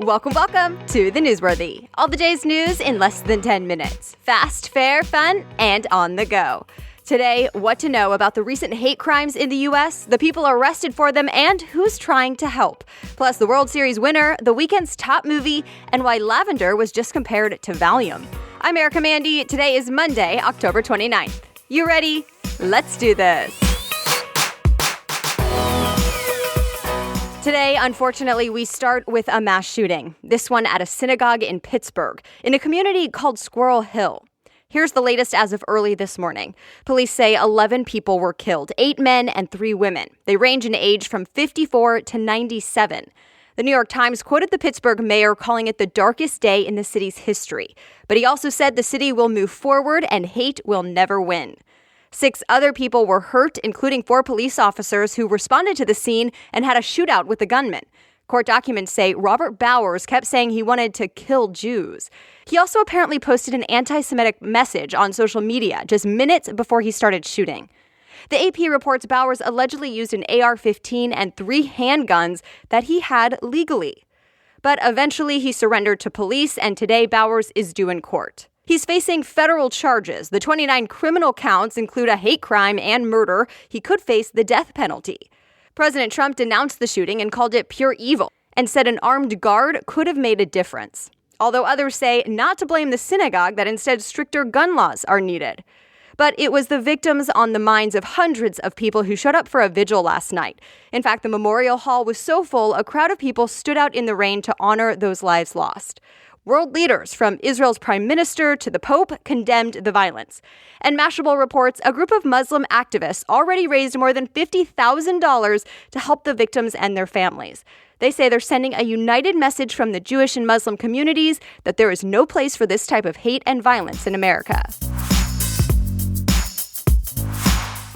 Welcome to the Newsworthy. All the day's news in less than 10 minutes. Fast, fair, fun, and on the go. Today, what to know about the recent hate crimes in the U.S., the people arrested for them, and who's trying to help. Plus, the World Series winner, the weekend's top movie, and why lavender was just compared to Valium. I'm Erica Mandy. Today is Monday, October 29th. You ready? Let's do this. Today, unfortunately, we start with a mass shooting. This one at a synagogue in Pittsburgh, in a community called Squirrel Hill. Here's the latest as of early this morning. Police say 11 people were killed, 8 men and 3 women. They range in age from 54 to 97. The New York Times quoted the Pittsburgh mayor calling it the darkest day in the city's history. But he also said the city will move forward and hate will never win. 6 other people were hurt, including 4 police officers who responded to the scene and had a shootout with the gunman. Court documents say Robert Bowers kept saying he wanted to kill Jews. He also apparently posted an anti-Semitic message on social media just minutes before he started shooting. The AP reports Bowers allegedly used an AR-15 and 3 handguns that he had legally. But eventually he surrendered to police, and today Bowers is due in court. He's facing federal charges. The 29 criminal counts include a hate crime and murder. He could face the death penalty. President Trump denounced the shooting and called it pure evil and said an armed guard could have made a difference. Although others say not to blame the synagogue, that instead stricter gun laws are needed. But it was the victims on the minds of hundreds of people who showed up for a vigil last night. In fact, the memorial hall was so full, a crowd of people stood out in the rain to honor those lives lost. World leaders, from Israel's prime minister to the Pope, condemned the violence. And Mashable reports a group of Muslim activists already raised more than $50,000 to help the victims and their families. They say they're sending a united message from the Jewish and Muslim communities that there is no place for this type of hate and violence in America.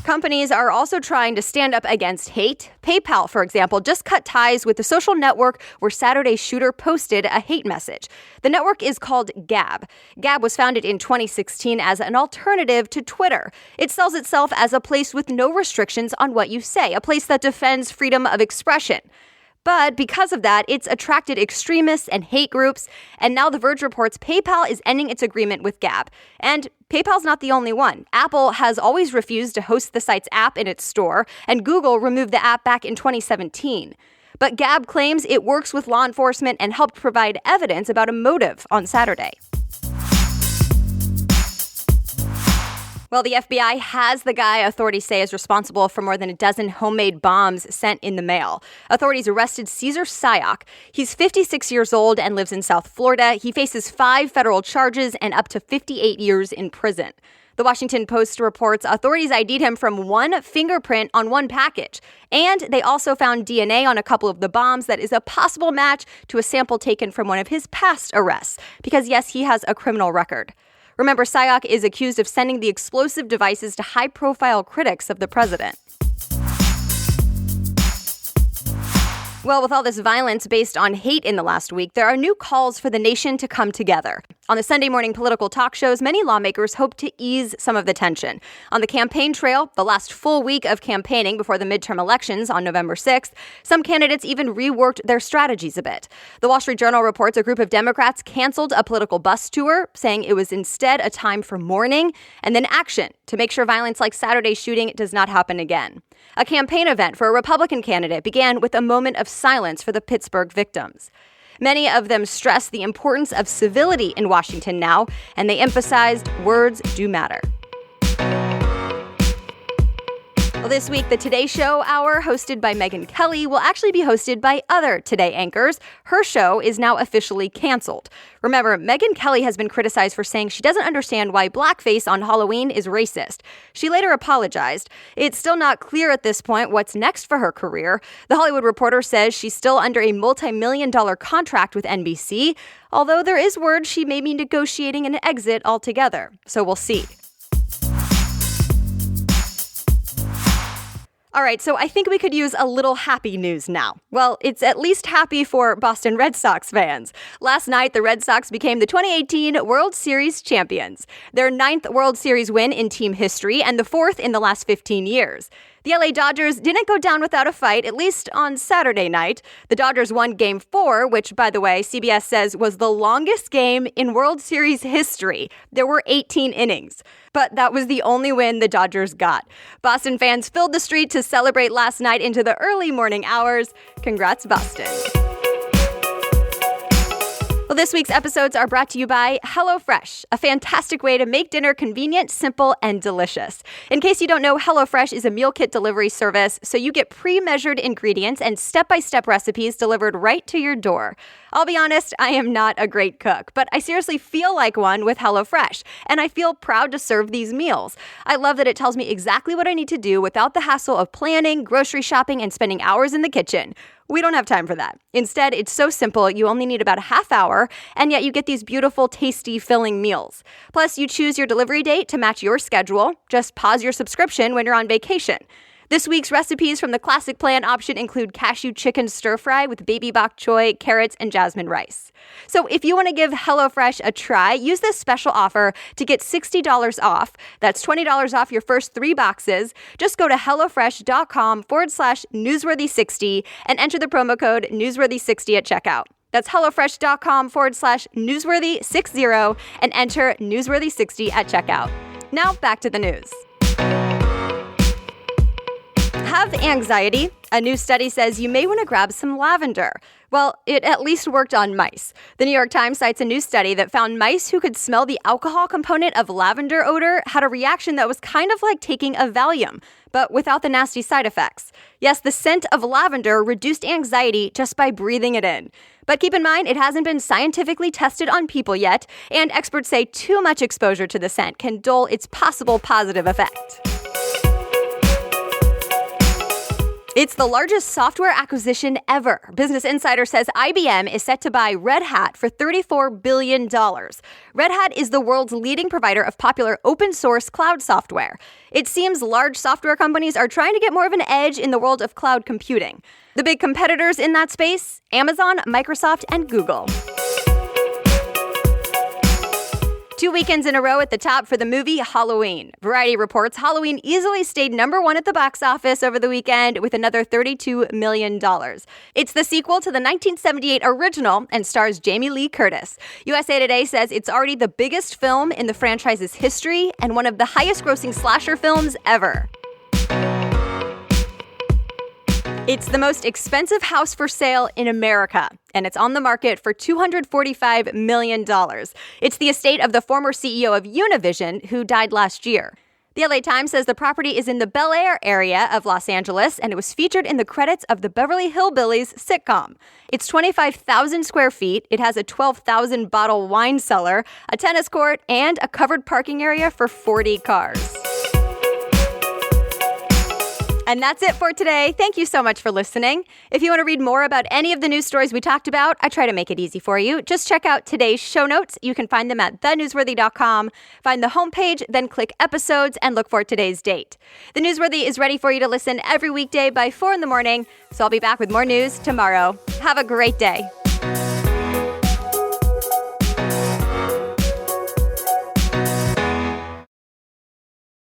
Companies are also trying to stand up against hate. PayPal, for example, just cut ties with the social network where Saturday's shooter posted a hate message. The network is called Gab. Gab was founded in 2016 as an alternative to Twitter. It sells itself as a place with no restrictions on what you say, a place that defends freedom of expression. But because of that, it's attracted extremists and hate groups. And now The Verge reports PayPal is ending its agreement with Gab. And PayPal's not the only one. Apple has always refused to host the site's app in its store, and Google removed the app back in 2017. But Gab claims it works with law enforcement and helped provide evidence about a motive on Saturday. Well, the FBI has the guy authorities say is responsible for more than a dozen homemade bombs sent in the mail. Authorities arrested Cesar Sayaka. He's 56 years old and lives in South Florida. He faces 5 federal charges and up to 58 years in prison. The Washington Post reports authorities ID'd him from 1 fingerprint on 1 package. And they also found DNA on a couple of the bombs that is a possible match to a sample taken from one of his past arrests. Because, yes, he has a criminal record. Remember, Sayaka is accused of sending the explosive devices to high-profile critics of the president. Well, with all this violence based on hate in the last week, there are new calls for the nation to come together. On the Sunday morning political talk shows, many lawmakers hope to ease some of the tension. On the campaign trail, the last full week of campaigning before the midterm elections on November 6th, some candidates even reworked their strategies a bit. The Wall Street Journal reports a group of Democrats canceled a political bus tour, saying it was instead a time for mourning and then action to make sure violence like Saturday's shooting does not happen again. A campaign event for a Republican candidate began with a moment of silence for the Pittsburgh victims. Many of them stressed the importance of civility in Washington now, and they emphasized words do matter. Well, this week, the Today Show Hour, hosted by Megyn Kelly, will actually be hosted by other Today anchors. Her show is now officially canceled. Remember, Megyn Kelly has been criticized for saying she doesn't understand why blackface on Halloween is racist. She later apologized. It's still not clear at this point what's next for her career. The Hollywood Reporter says she's still under a multi-million-dollar contract with NBC, although there is word she may be negotiating an exit altogether. So we'll see. All right, so I think we could use a little happy news now. Well, it's at least happy for Boston Red Sox fans. Last night, the Red Sox became the 2018 World Series champions. Their 9th World Series win in team history and the 4th in the last 15 years. The LA Dodgers didn't go down without a fight, at least on Saturday night. The Dodgers won Game 4, which, by the way, CBS says was the longest game in World Series history. There were 18 innings. But that was the only win the Dodgers got. Boston fans filled the street to celebrate last night into the early morning hours. Congrats, Boston. Well, this week's episodes are brought to you by HelloFresh, a fantastic way to make dinner convenient, simple, and delicious. In case you don't know, HelloFresh is a meal kit delivery service, so you get pre-measured ingredients and step-by-step recipes delivered right to your door. I'll be honest, I am not a great cook, but I seriously feel like one with HelloFresh, and I feel proud to serve these meals. I love that it tells me exactly what I need to do without the hassle of planning, grocery shopping, and spending hours in the kitchen. We don't have time for that. Instead, it's so simple, you only need about a half hour, and yet you get these beautiful, tasty, filling meals. Plus, you choose your delivery date to match your schedule. Just pause your subscription when you're on vacation. This week's recipes from the classic plan option include cashew chicken stir-fry with baby bok choy, carrots, and jasmine rice. So if you want to give HelloFresh a try, use this special offer to get $60 off. That's $20 off your first 3 boxes. Just go to HelloFresh.com/newsworthy60 and enter the promo code newsworthy60 at checkout. That's HelloFresh.com/newsworthy60 and enter newsworthy60 at checkout. Now back to the news. Have anxiety? A new study says you may want to grab some lavender. Well, it at least worked on mice. The New York Times cites a new study that found mice who could smell the alcohol component of lavender odor had a reaction that was kind of like taking a Valium, but without the nasty side effects. Yes, the scent of lavender reduced anxiety just by breathing it in. But keep in mind, it hasn't been scientifically tested on people yet, and experts say too much exposure to the scent can dull its possible positive effect. It's the largest software acquisition ever. Business Insider says IBM is set to buy Red Hat for $34 billion. Red Hat is the world's leading provider of popular open-source cloud software. It seems large software companies are trying to get more of an edge in the world of cloud computing. The big competitors in that space? Amazon, Microsoft, and Google. 2 weekends in a row at the top for the movie Halloween. Variety reports Halloween easily stayed #1 at the box office over the weekend with another $32 million. It's the sequel to the 1978 original and stars Jamie Lee Curtis. USA Today says it's already the biggest film in the franchise's history and one of the highest-grossing slasher films ever. It's the most expensive house for sale in America, and it's on the market for $245 million. It's the estate of the former CEO of Univision, who died last year. The LA Times says the property is in the Bel Air area of Los Angeles, and it was featured in the credits of the Beverly Hillbillies sitcom. It's 25,000 square feet. It has a 12,000-bottle wine cellar, a tennis court, and a covered parking area for 40 cars. And that's it for today. Thank you so much for listening. If you want to read more about any of the news stories we talked about, I try to make it easy for you. Just check out today's show notes. You can find them at thenewsworthy.com. Find the homepage, then click episodes and look for today's date. The Newsworthy is ready for you to listen every weekday by 4 in the morning. So I'll be back with more news tomorrow. Have a great day.